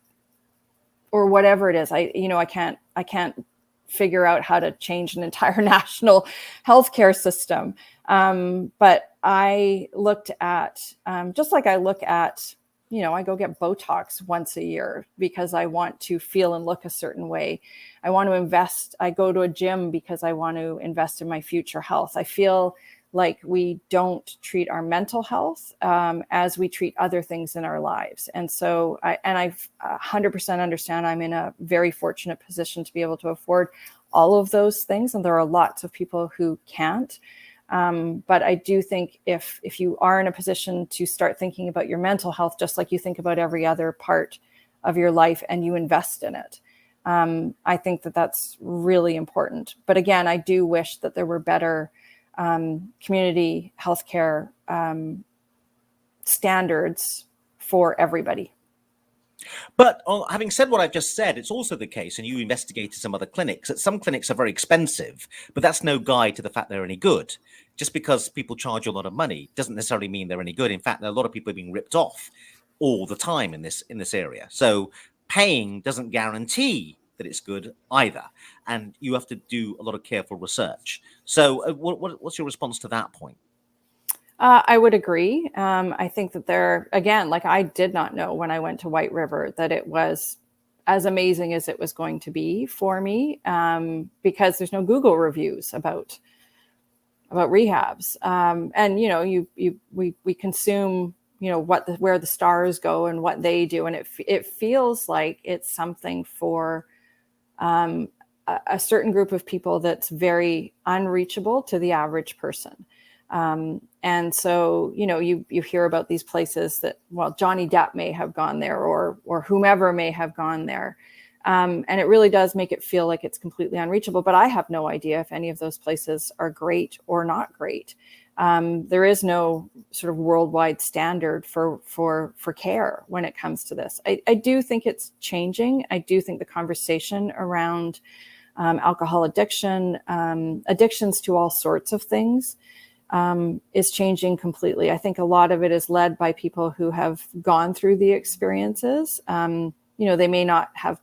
Speaker 2: whatever it is. I can't figure out how to change an entire national healthcare system. But I looked at, just like I look at, I go get Botox once a year because I want to feel and look a certain way. I want to invest. I go to a gym because I want to invest in my future health. I feel like we don't treat our mental health as we treat other things in our lives. And so I 100% understand I'm in a very fortunate position to be able to afford all of those things. And there are lots of people who can't. But I do think if you are in a position to start thinking about your mental health, just like you think about every other part of your life and you invest in it, I think that that's really important. But again, I do wish that there were better community healthcare standards for everybody.
Speaker 1: But having said what I've just said, it's also the case, and you investigated some other clinics, that some clinics are very expensive, but that's no guide to the fact they're any good. Just because people charge you a lot of money doesn't necessarily mean they're any good. In fact, a lot of people are being ripped off all the time in this area. So paying doesn't guarantee that it's good either, and you have to do a lot of careful research. So what's your response to that point?
Speaker 2: I would agree. I think that again, like I did not know when I went to White River that it was as amazing as it was going to be for me, because there's no Google reviews about rehabs. And we consume where the stars go and what they do, and it feels like it's something for a certain group of people that's very unreachable to the average person. And so, you hear about these places that, well, Johnny Depp may have gone there or whomever may have gone there. And it really does make it feel like it's completely unreachable, but I have no idea if any of those places are great or not great. There is no sort of worldwide standard for care when it comes to this. I do think it's changing. I do think the conversation around alcohol addiction, addictions to all sorts of things, is changing completely. I think a lot of it is led by people who have gone through the experiences. They may not have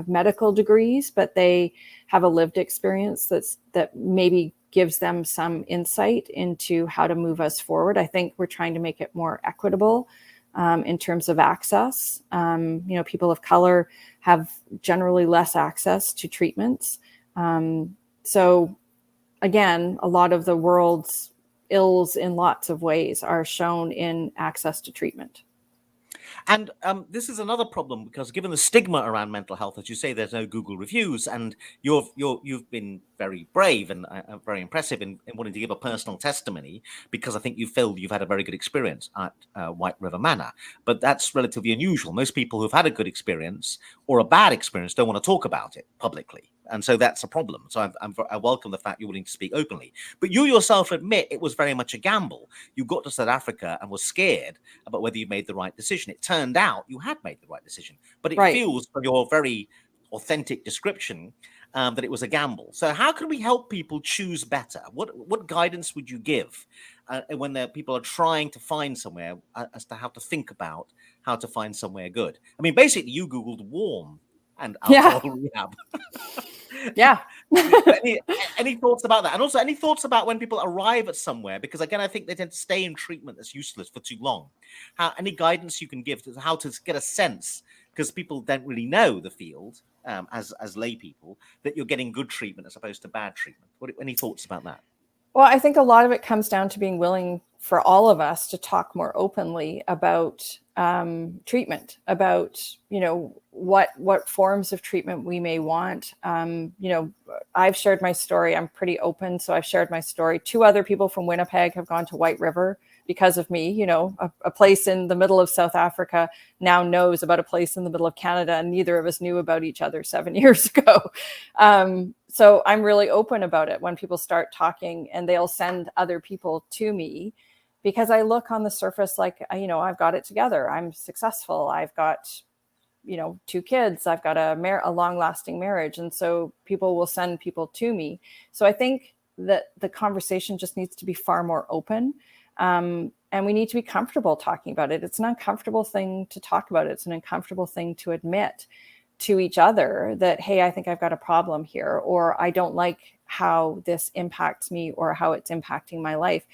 Speaker 2: medical degrees, but they have a lived experience that maybe gives them some insight into how to move us forward. I think we're trying to make it more equitable in terms of access. People of color have generally less access to treatments. So again, a lot of the world's ills in lots of ways are shown in access to treatment.
Speaker 1: And this is another problem, because given the stigma around mental health, as you say, there's no Google reviews, and you've been very brave and very impressive in wanting to give a personal testimony, because I think you feel you've had a very good experience at White River Manor. But that's relatively unusual. Most people who've had a good experience or a bad experience don't want to talk about it publicly. And so that's a problem. So I welcome the fact you're willing to speak openly. But you yourself admit it was very much a gamble. You got to South Africa and were scared about whether you made the right decision. It turned out you had made the right decision. But it feels, from your very authentic description, that it was a gamble. So how can we help people choose better? What guidance would you give when people are trying to find somewhere, as to how to think about how to find somewhere good? I mean, basically, you Googled warm and alcohol rehab.
Speaker 2: Yeah.
Speaker 1: any thoughts about that? And also, any thoughts about when people arrive at somewhere? Because again, I think they tend to stay in treatment that's useless for too long. Any guidance you can give to how to get a sense, because people don't really know the field as lay people, that you're getting good treatment as opposed to bad treatment. Any thoughts about that?
Speaker 2: Well, I think a lot of it comes down to being willing for all of us to talk more openly about treatment, about, what forms of treatment we may want. I've shared my story. I'm pretty open. So I've shared my story. 2 other people from Winnipeg have gone to White River because of me. A place in the middle of South Africa now knows about a place in the middle of Canada, and neither of us knew about each other 7 years ago. So I'm really open about it when people start talking, and they'll send other people to me, because I look on the surface like, I've got it together. I'm successful. I've got, 2 kids. I've got a long-lasting marriage. And so people will send people to me. So I think that the conversation just needs to be far more open. And we need to be comfortable talking about it. It's an uncomfortable thing to talk about. It's an uncomfortable thing to admit to each other that, hey, I think I've got a problem here, or I don't like how this impacts me, or how it's impacting my life.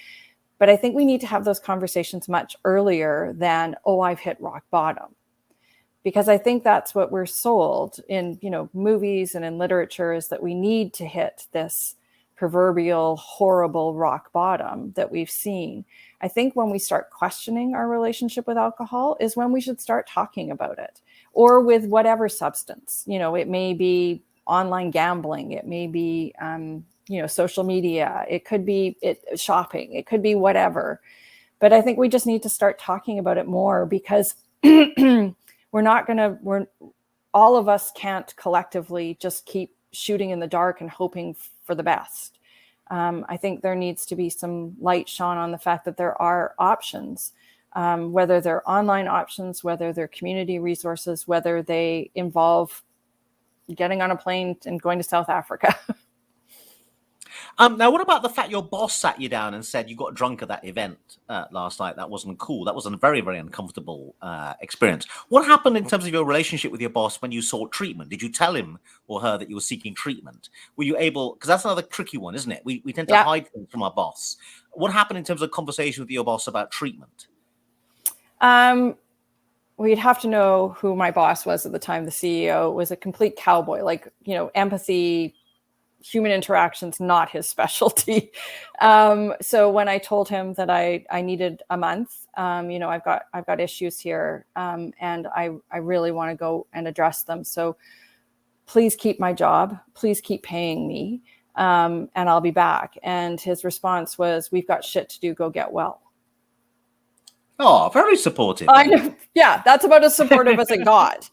Speaker 2: But I think we need to have those conversations much earlier than, oh, I've hit rock bottom. Because I think that's what we're sold in, movies and in literature, is that we need to hit this proverbial horrible rock bottom that we've seen. I think when we start questioning our relationship with alcohol is when we should start talking about it, or with whatever substance. It may be online gambling. It may be, social media. It could be shopping. It could be whatever. But I think we just need to start talking about it more, because all of us can't collectively just keep shooting in the dark and hoping for the best. I think there needs to be some light shone on the fact that there are options, whether they're online options, whether they're community resources, whether they involve getting on a plane and going to South Africa.
Speaker 1: Now, what about the fact your boss sat you down and said you got drunk at that event last night? That wasn't cool. That was a very, very uncomfortable experience. What happened in terms of your relationship with your boss when you sought treatment? Did you tell him or her that you were seeking treatment? Were you able, because that's another tricky one, isn't it? We tend to hide things from our boss. What happened in terms of conversation with your boss about treatment?
Speaker 2: We'd have to know who my boss was at the time. The CEO was a complete cowboy, empathy, human interactions, not his specialty. So when I told him that I needed a month, I've got issues here, and I really want to go and address them. So please keep my job, please keep paying me, and I'll be back. And his response was, we've got shit to do, go get well.
Speaker 1: Oh, very supportive.
Speaker 2: I know. Yeah, that's about as supportive as it got.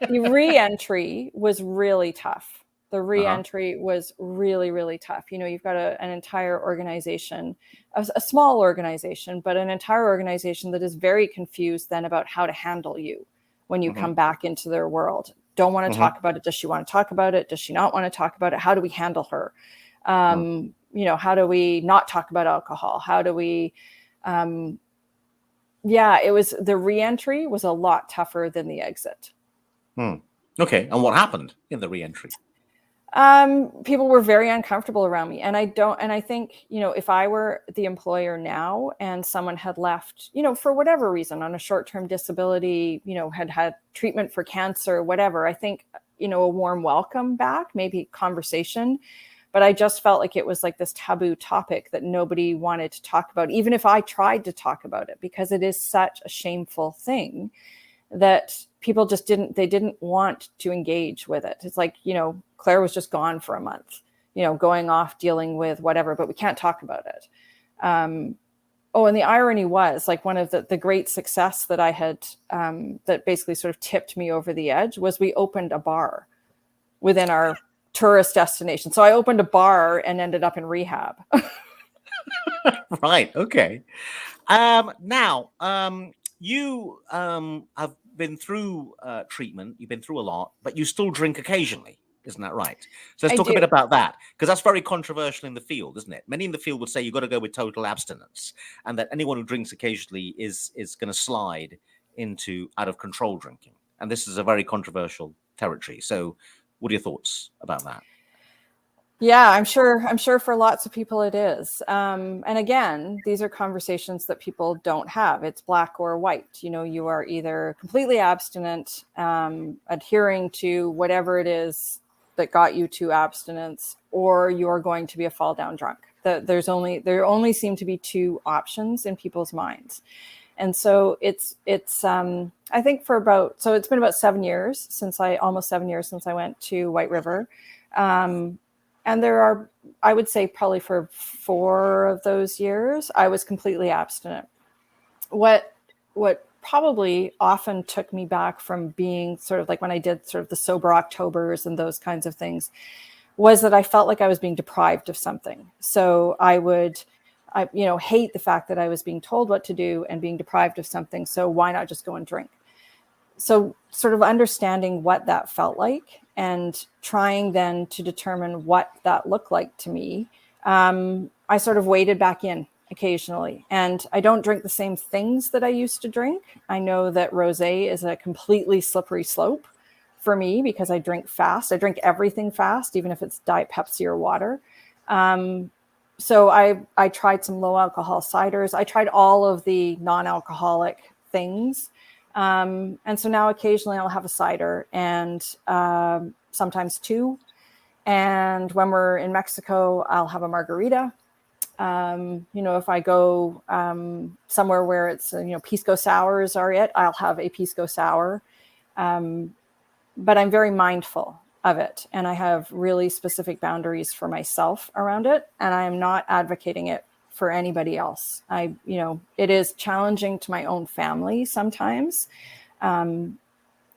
Speaker 2: The re-entry was really tough. The re-entry was really, really tough. You've got an entire organization, a small organization, but an entire organization that is very confused then about how to handle you when you come back into their world. Don't want to talk about it. Does she want to talk about it? Does she not want to talk about it? How do we handle her? How do we not talk about alcohol? How do we, the re-entry was a lot tougher than the exit.
Speaker 1: Okay. And what happened in the re-entry?
Speaker 2: People were very uncomfortable around me. And I think, if I were the employer now and someone had left, for whatever reason on a short-term disability, had treatment for cancer, whatever, I think, a warm welcome back, maybe conversation. But I just felt like it was like this taboo topic that nobody wanted to talk about, even if I tried to talk about it, because it is such a shameful thing that people just didn't want to engage with it. It's like, Claire was just gone for a month, going off dealing with whatever, but we can't talk about it. Oh, and the irony was, like, one of the great success that I had, that basically sort of tipped me over the edge, was we opened a bar within our tourist destination. So I opened a bar and ended up in rehab.
Speaker 1: Right. Okay. Now, you have been through treatment. You've been through a lot, but you still drink occasionally. Isn't that right? So let's talk a bit about that, because that's very controversial in the field, isn't it? Many in the field would say you've got to go with total abstinence, and that anyone who drinks occasionally is going to slide into out of control drinking. And this is a very controversial territory. So what are your thoughts about that?
Speaker 2: Yeah, I'm sure for lots of people it is. And again, these are conversations that people don't have. It's black or white. You are either completely abstinent, adhering to whatever it is that got you to abstinence, or you are going to be a fall down drunk. There only seem to be two options in people's minds. And so it's I think it's been about 7 years almost 7 years since I went to White River. And there are, I would say, probably for 4 of those years, I was completely abstinent. What probably often took me back from being sort of like when I did sort of the sober Octobers and those kinds of things, was that I felt like I was being deprived of something. So I hate the fact that I was being told what to do and being deprived of something. So why not just go and drink? So sort of understanding what that felt like and trying then to determine what that looked like to me, I sort of waded back in occasionally. And I don't drink the same things that I used to drink. I know that rosé is a completely slippery slope for me because I drink fast. I drink everything fast, even if it's Diet Pepsi or water. So I tried some low alcohol ciders. I tried all of the non-alcoholic things. And so now occasionally I'll have a cider and sometimes 2. And when we're in Mexico, I'll have a margarita. If I go somewhere where it's, pisco sours are it, I'll have a pisco sour. But I'm very mindful of it. And I have really specific boundaries for myself around it. And I am not advocating it for anybody else. It is challenging to my own family sometimes. And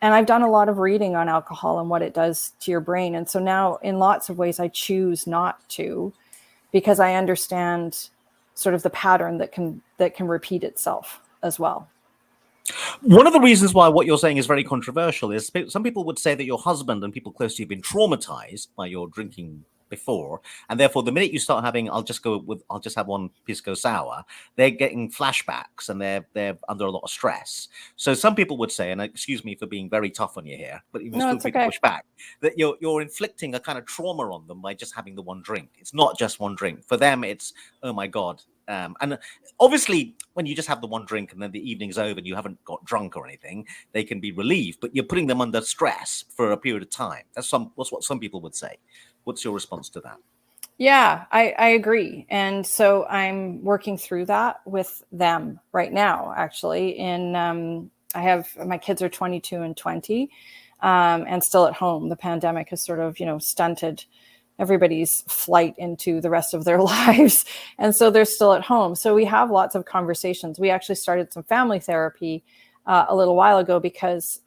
Speaker 2: I've done a lot of reading on alcohol and what it does to your brain. And so now in lots of ways, I choose not to, because I understand sort of the pattern that can repeat itself as well.
Speaker 1: One of the reasons why what you're saying is very controversial is some people would say that your husband and people close to you have been traumatized by your drinking before, and therefore the minute you start having I'll just have one pisco sour, they're getting flashbacks and they're under a lot of stress. So some people would say, and excuse me for being very tough on you here, but you still need to push back, that you're inflicting a kind of trauma on them by just having the one drink. It's not just one drink. For them it's, oh my God. And obviously when you just have the one drink and then the evening's over and you haven't got drunk or anything, they can be relieved, but you're putting them under stress for a period of time. That's what some people would say. What's your response to that?
Speaker 2: Yeah, I agree. And so I'm working through that with them right now, actually. I have, my kids are 22 and 20 and still at home. The pandemic has sort of, stunted everybody's flight into the rest of their lives. And so they're still at home. So we have lots of conversations. We actually started some family therapy a little while ago because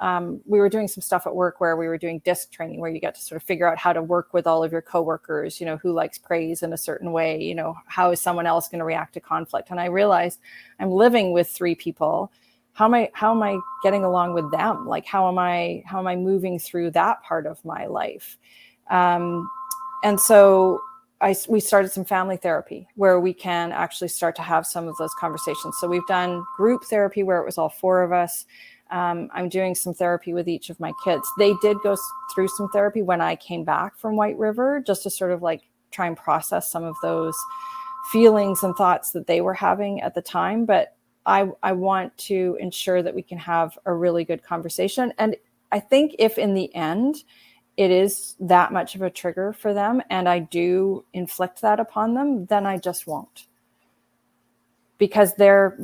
Speaker 2: we were doing some stuff at work where we were doing DISC training, where you get to sort of figure out how to work with all of your coworkers, who likes praise in a certain way, how is someone else going to react to conflict? And I realized I'm living with 3 people. How am I getting along with them? Like, how am I moving through that part of my life? And so we started some family therapy where we can actually start to have some of those conversations. So we've done group therapy where it was all 4 of us. I'm doing some therapy with each of my kids. They did go through some therapy when I came back from White River, just to sort of like try and process some of those feelings and thoughts that they were having at the time. But I want to ensure that we can have a really good conversation. And I think if in the end it is that much of a trigger for them and I do inflict that upon them, then I just won't. Because their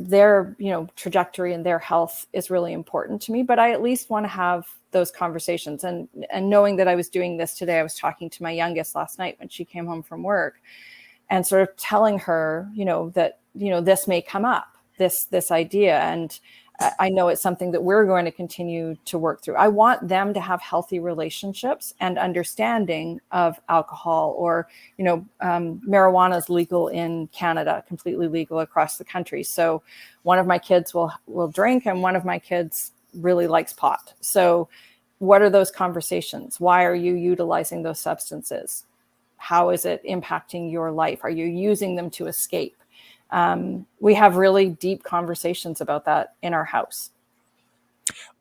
Speaker 2: trajectory and their health is really important to me. But I at least want to have those conversations. And knowing that I was doing this today, I was talking to my youngest last night when she came home from work and sort of telling her, that, this may come up, this idea. And I know it's something that we're going to continue to work through. I want them to have healthy relationships and understanding of alcohol, or, marijuana is legal in Canada, completely legal across the country. So one of my kids will drink and one of my kids really likes pot. So what are those conversations? Why are you utilizing those substances? How is it impacting your life? Are you using them to escape? We have really deep conversations about that in our house.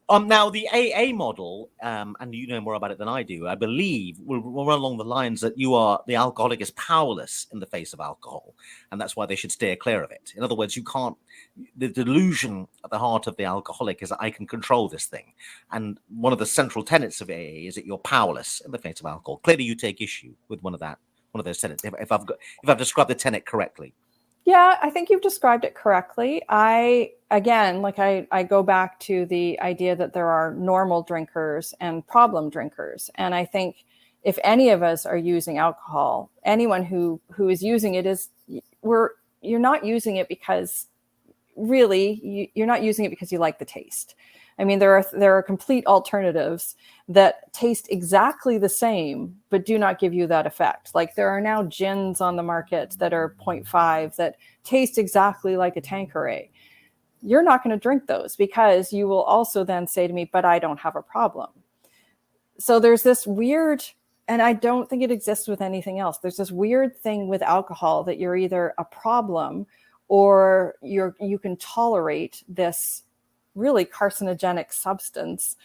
Speaker 1: Now the AA model, and you know more about it than I do, I believe will run along the lines that the alcoholic is powerless in the face of alcohol, and that's why they should steer clear of it. In other words, the delusion at the heart of the alcoholic is that I can control this thing. And one of the central tenets of AA is that you're powerless in the face of alcohol. Clearly you take issue with one of those tenets, if I've described the tenet correctly.
Speaker 2: Yeah, I think you've described it correctly. I go back to the idea that there are normal drinkers and problem drinkers. And I think if any of us are using alcohol, anyone who is using it you're not using it because you're not using it because you like the taste. I mean, there are complete alternatives that taste exactly the same, but do not give you that effect. Like there are now gins on the market that are 0.5 that taste exactly like a Tanqueray. You're not going to drink those because you will also then say to me, but I don't have a problem. So there's this weird, and I don't think it exists with anything else. There's this weird thing with alcohol that you're either a problem or you can tolerate this really carcinogenic substance,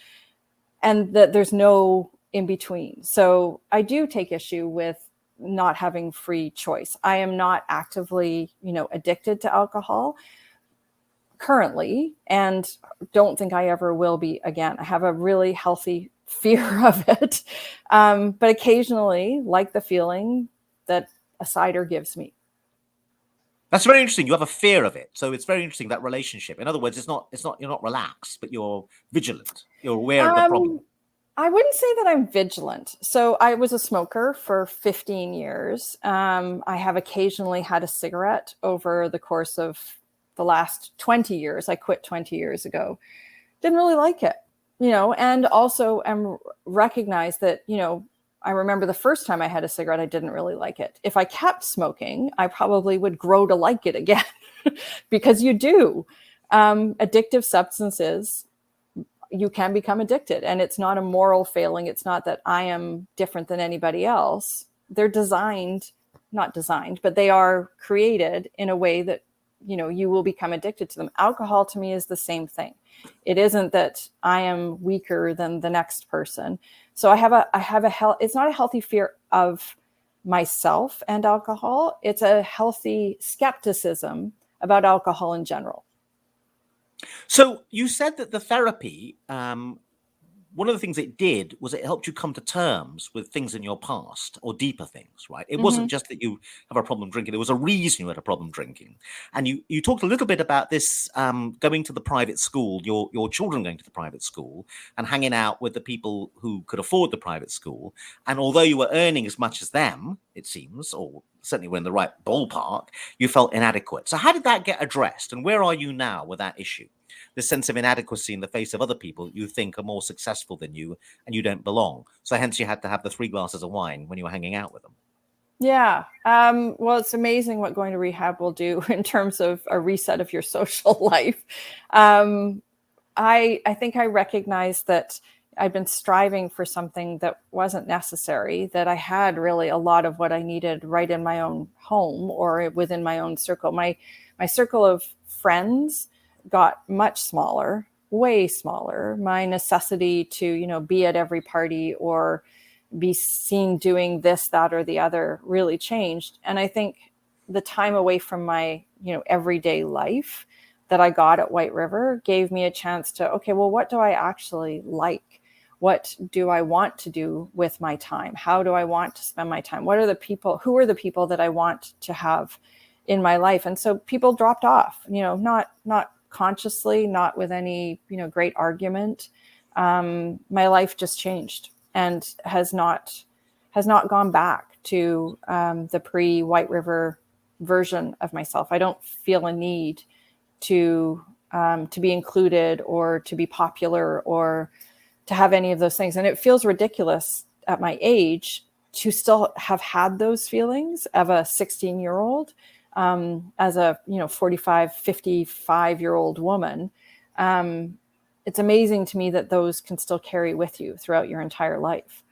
Speaker 2: and that there's no in between. So I do take issue with not having free choice. I am not actively, addicted to alcohol currently, and don't think I ever will be again. I have a really healthy fear of it, but occasionally like the feeling that a cider gives me.
Speaker 1: That's very interesting. You have a fear of it. So it's very interesting, that relationship. In other words, you're not relaxed, but you're vigilant. You're aware of the problem.
Speaker 2: I wouldn't say that I'm vigilant. So I was a smoker for 15 years. I have occasionally had a cigarette over the course of the last 20 years. I quit 20 years ago. Didn't really like it, and also recognize that, I remember the first time I had a cigarette, I didn't really like it. If I kept smoking, I probably would grow to like it again because you do. Addictive substances, you can become addicted, and it's not a moral failing. It's not that I am different than anybody else. They're not designed, but they are created in a way that, you will become addicted to them. Alcohol to me is the same thing. It isn't that I am weaker than the next person. So it's not a healthy fear of myself and alcohol. It's a healthy skepticism about alcohol in general.
Speaker 1: So you said that the therapy, one of the things it did was it helped you come to terms with things in your past, or deeper things, right? It wasn't just that you have a problem drinking. There was a reason you had a problem drinking. And you talked a little bit about this, going to the private school, your children going to the private school and hanging out with the people who could afford the private school. And although you were earning as much as them, it seems, or certainly were in the right ballpark, you felt inadequate. So how did that get addressed? And where are you now with that issue? The sense of inadequacy in the face of other people you think are more successful than you, and you don't belong. So hence you had to have the 3 glasses of wine when you were hanging out with them.
Speaker 2: Yeah. Well, it's amazing what going to rehab will do in terms of a reset of your social life. I think I recognized that I'd been striving for something that wasn't necessary, that I had really a lot of what I needed right in my own home or within my own circle. My circle of friends got much smaller way smaller. My necessity to, you know, be at every party or be seen doing this, that, or the other really changed. And I think the time away from my, you know, everyday life that I got at White River gave me a chance to, okay, well, what do I actually like? What do I want to do with my time? How do I want to spend my time? What are the people, who are the people that I want to have in my life? And so people dropped off, you know, not consciously, not with any, you know, great argument. My life just changed and has not gone back to the pre-White River version of myself. I don't feel a need to be included or to be popular or to have any of those things. And it feels ridiculous at my age to still have had those feelings of a 16-year-old as a, you know, 45, 55-year-old woman. It's amazing to me that those can still carry with you throughout your entire life.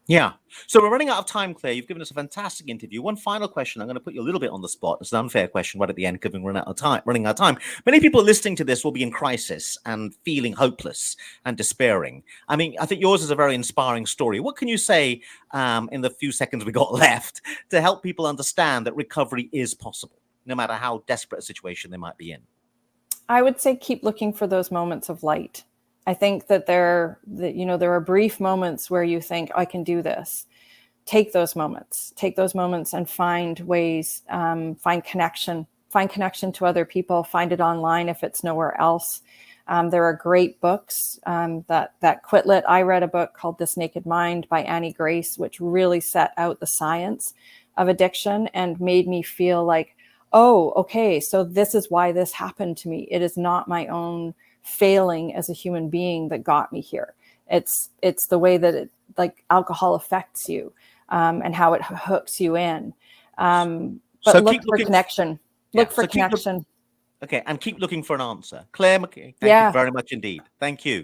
Speaker 1: Yeah. So we're running out of time, Claire. You've given us a fantastic interview. One final question. I'm going to put you a little bit on the spot. It's an unfair question right at the end, given we're running out of time. Many people listening to this will be in crisis and feeling hopeless and despairing. I mean, I think yours is a very inspiring story. What can you say in the few seconds we got left to help people understand that recovery is possible, no matter how desperate a situation they might be in?
Speaker 2: I would say keep looking for those moments of light. I think that there are brief moments where you think, I can do this. Take those moments and find ways, find connection to other people, find it online if it's nowhere else. There are great books that quit lit. I read a book called This Naked Mind by Annie Grace, which really set out the science of addiction and made me feel like, oh, okay, so this is why this happened to me. It is not my own failing as a human being that got me here. It's the way that it, like alcohol affects you and how it hooks you in. But so look for connection. Look for connection.
Speaker 1: Okay, and keep looking for an answer. Clare Mackay, thank you very much indeed. Thank you.